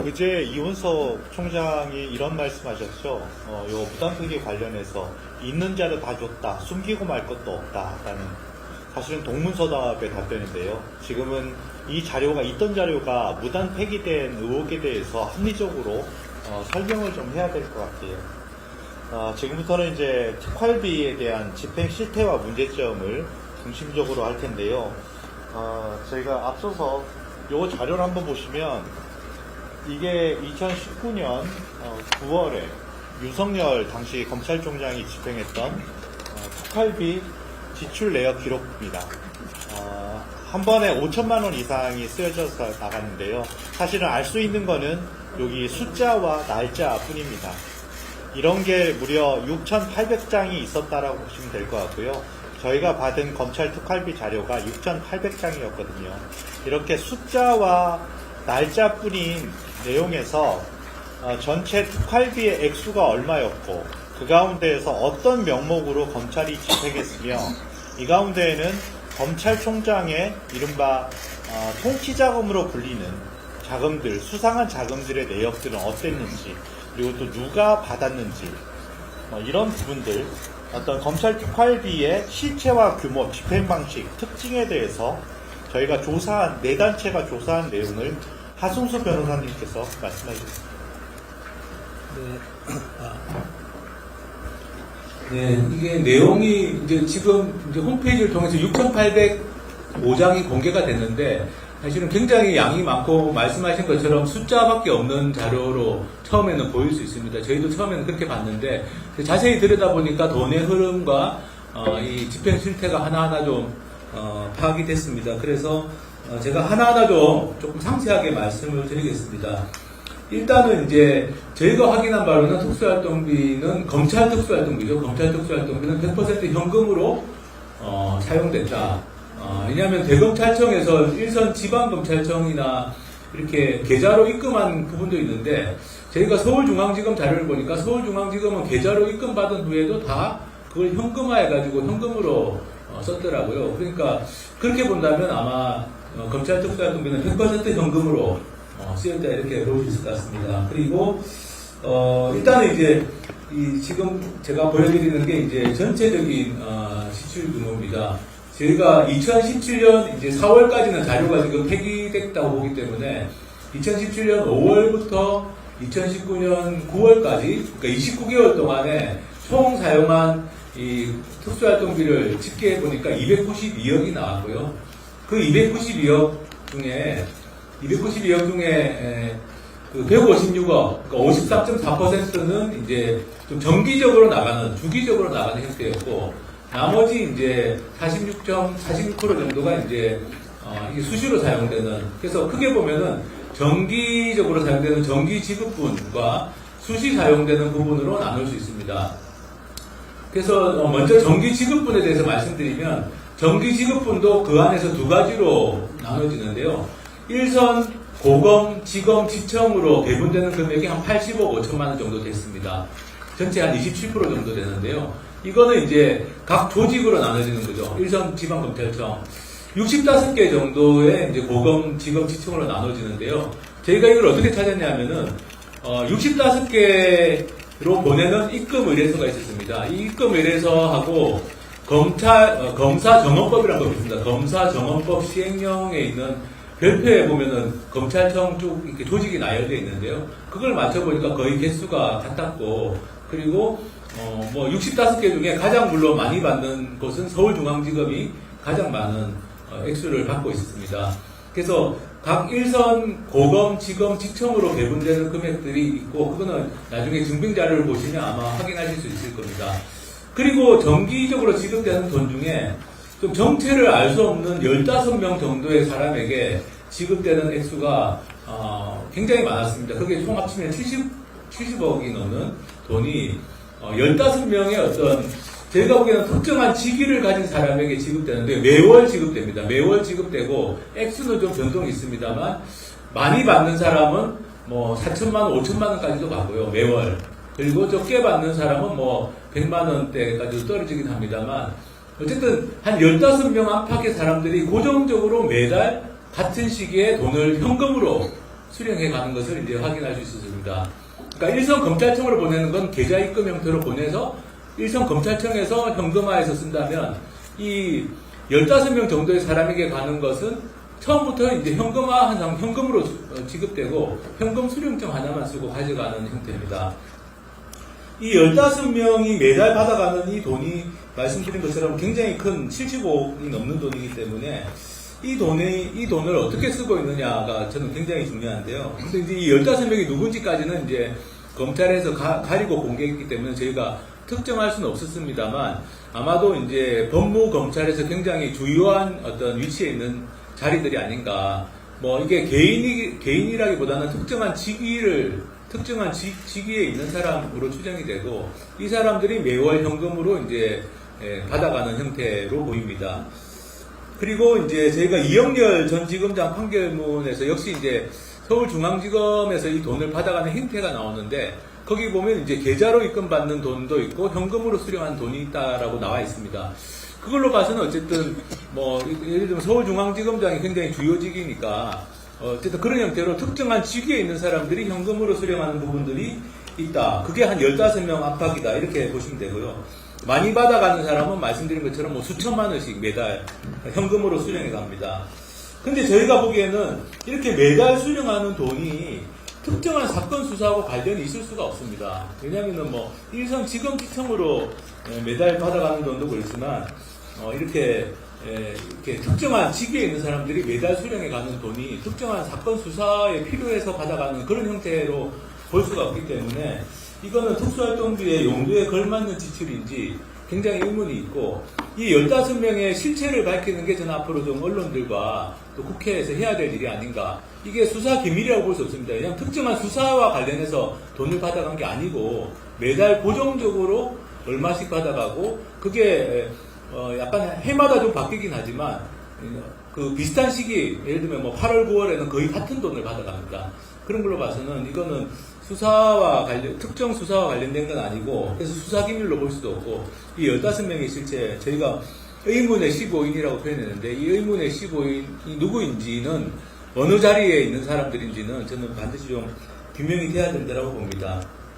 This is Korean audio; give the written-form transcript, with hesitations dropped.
그제 이훈석 총장이 이런 말씀하셨죠. 요 부당투기 관련해서 있는 자료 다 줬다, 숨기고 말 것도 없다라는 사실은 동문서답의 답변인데요. 지금은 이 자료가 있던 자료가 무단 폐기된 의혹에 대해서 합리적으로 설명을 좀 해야 될 것 같아요. 지금부터는 이제 특활비에 대한 집행 실태와 문제점을 중심적으로 할 텐데요. 저희가 앞서서 요 자료를 한번 보시면 이게 2019년 9월에 윤석열 당시 검찰총장이 집행했던 특활비 지출 내역 기록부입니다. 한 번에 5천만 원 이상이 쓰여져서 나갔는데요. 사실은 알 수 있는 거는 여기 숫자와 날짜 뿐입니다. 이런 게 무려 6,800장이 있었다라고 보시면 될 것 같고요. 저희가 받은 검찰 특활비 자료가 6,800장이었거든요. 이렇게 숫자와 날짜뿐인 내용에서 전체 특활비의 액수가 얼마였고 그 가운데에서 어떤 명목으로 검찰이 집행했으며 이 가운데에는 검찰총장의 이른바 통치자금으로 불리는 자금들, 수상한 자금들의 내역들은 어땠는지 그리고 또 누가 받았는지 이런 부분들 어떤 검찰 특활비의 실체와 규모, 집행 방식, 특징에 대해서 저희가 조사한, 네 단체가 조사한 내용을 하승수 변호사님께서 말씀해 주셨습니다. 네, 이게 내용이 이제 지금 이제 홈페이지를 통해서 6,805장이 공개가 됐는데 사실은 굉장히 양이 많고 말씀하신 것처럼 숫자밖에 없는 자료로 처음에는 보일 수 있습니다. 저희도 처음에는 그렇게 봤는데 자세히 들여다보니까 돈의 흐름과 이 집행 실태가 하나하나 좀 파악이 됐습니다. 그래서 제가 하나하나 좀 조금 상세하게 말씀을 드리겠습니다. 일단은 이제 저희가 확인한 바로는 특수활동비는 검찰 특수활동비죠. 검찰 특수활동비는 100% 현금으로 사용됐다. 왜냐하면 대검찰청에서 일선 지방검찰청이나 이렇게 계좌로 입금한 부분도 있는데 저희가 서울중앙지검 자료를 보니까 서울중앙지검은 계좌로 입금받은 후에도 다 그걸 현금화해가지고 현금으로 썼더라고요. 그러니까 그렇게 본다면 아마 검찰 특수활동비는 100% 현금으로 쓰였다 이렇게 볼 수 있을 것 같습니다. 그리고 일단은 이제 지금 제가 보여드리는 게 이제 전체적인 지출 규모입니다. 저희가 2017년 이제 4월까지는 자료가 지금 폐기됐다고 보기 때문에 2017년 5월부터 2019년 9월까지 그러니까 29개월 동안에 총 사용한 이 특수활동비를 집계해 보니까 292억이 나왔고요. 그 292억 중에 그 156억, 그러니까 53.4%는 이제 좀 정기적으로 나가는, 주기적으로 나가는 형태였고, 나머지 이제 46% 정도가 이제 이게 수시로 사용되는, 그래서 크게 보면은 정기적으로 사용되는 정기 지급분과 수시 사용되는 부분으로 나눌 수 있습니다. 그래서 먼저 정기 지급분에 대해서 말씀드리면 정기 지급분도 그 안에서 두 가지로 나눠지는데요. 일선 고검, 지검, 지청으로 배분되는 금액이 한 80억 5천만 원 정도 됐습니다. 전체 한 27% 정도 되는데요. 이거는 이제 각 조직으로 나눠지는 거죠. 일선 지방검찰청 65개 정도의 이제 고검, 지검, 지청으로 나눠지는데요. 저희가 이걸 어떻게 찾았냐면은 65개로 보내는 입금 의뢰서가 있었습니다. 이 입금 의뢰서하고 검사 정원법이라는 거 있습니다. 검사 정원법 시행령에 있는 별표에 보면은 검찰청 쪽 이렇게 조직이 나열되어 있는데요. 그걸 맞춰보니까 거의 개수가 같았고, 그리고 뭐 65개 중에 가장 물론 많이 받는 곳은 서울중앙지검이 가장 많은 액수를 받고 있습니다. 그래서 각 일선 고검, 지검, 지청으로 배분되는 금액들이 있고, 그거는 나중에 증빙자료를 보시면 아마 확인하실 수 있을 겁니다. 그리고 정기적으로 지급되는 돈 중에 좀 정체를 알 수 없는 15명 정도의 사람에게 지급되는 액수가 굉장히 많았습니다. 그게 총 합치면 70억이 넘는 돈이 15명의 어떤 저희가 보기에는 특정한 직위를 가진 사람에게 지급되는데 매월 지급됩니다. 매월 지급되고 액수는 좀 변동이 있습니다만 많이 받는 사람은 뭐 4천만 원, 5천만 원까지도 받고요. 매월. 그리고 적게 받는 사람은 뭐 100만 원대까지도 떨어지긴 합니다만 어쨌든 한 15명 안팎의 사람들이 고정적으로 매달 같은 시기에 돈을 현금으로 수령해 가는 것을 이제 확인할 수 있었습니다. 그러니까 일선 검찰청으로 보내는 건 계좌 입금 형태로 보내서 일선 검찰청에서 현금화해서 쓴다면 이 15명 정도의 사람에게 가는 것은 처음부터 이제 현금화한 상황, 현금으로 지급되고 현금 수령증 하나만 쓰고 가져가는 형태입니다. 이 15명이 매달 받아가는 이 돈이 말씀드린 것처럼 굉장히 큰 75억이 넘는 돈이기 때문에 이 돈을 어떻게 쓰고 있느냐가 저는 굉장히 중요한데요. 근데 이제 이 15명이 누군지까지는 이제 검찰에서 가리고 공개했기 때문에 저희가 특정할 수는 없었습니다만 아마도 이제 법무검찰에서 굉장히 주요한 어떤 위치에 있는 자리들이 아닌가. 뭐 이게 개인이라기보다는 특정한 직위에 있는 사람으로 추정이 되고 이 사람들이 매월 현금으로 이제 받아가는 형태로 보입니다. 그리고 이제 저희가 이영렬 전 지검장 판결문에서 역시 이제 서울중앙지검에서 이 돈을 받아가는 행태가 나오는데 거기 보면 이제 계좌로 입금받는 돈도 있고 현금으로 수령한 돈이 있다라고 나와 있습니다. 그걸로 봐서는 어쨌든 뭐 예를 들면 서울중앙지검장이 굉장히 주요직이니까 어쨌든 그런 형태로 특정한 직위에 있는 사람들이 현금으로 수령하는 부분들이 있다. 그게 한 15명 안팎이다. 이렇게 보시면 되고요. 많이 받아가는 사람은 말씀드린 것처럼 뭐 수천만 원씩 매달 현금으로 수령해 갑니다. 근데 저희가 보기에는 이렇게 매달 수령하는 돈이 특정한 사건 수사하고 관련이 있을 수가 없습니다. 왜냐하면 뭐 일선 지검지청으로 매달 받아가는 돈도 그렇지만 이렇게 특정한 직위에 있는 사람들이 매달 수령해 가는 돈이 특정한 사건 수사에 필요해서 받아가는 그런 형태로 볼 수가 없기 때문에 이거는 특수활동비의 용도에 걸맞는 지출인지 굉장히 의문이 있고 이 15명의 실체를 밝히는 게 저는 앞으로 좀 언론들과 또 국회에서 해야 될 일이 아닌가. 이게 수사 기밀이라고 볼 수 없습니다. 그냥 특정한 수사와 관련해서 돈을 받아간 게 아니고 매달 고정적으로 얼마씩 받아가고 그게 약간 해마다 좀 바뀌긴 하지만 그 비슷한 시기 예를 들면 뭐 8월 9월에는 거의 같은 돈을 받아갑니다. 그런 걸로 봐서는 이거는 특정 수사와 관련된 건 아니고, 그래서 수사기밀로 볼 수도 없고, 이 15명의 실체, 저희가 의문의 15인이라고 표현했는데, 이 의문의 15인이 누구인지는, 어느 자리에 있는 사람들인지는 저는 반드시 좀 규명이 돼야 된다고 봅니다.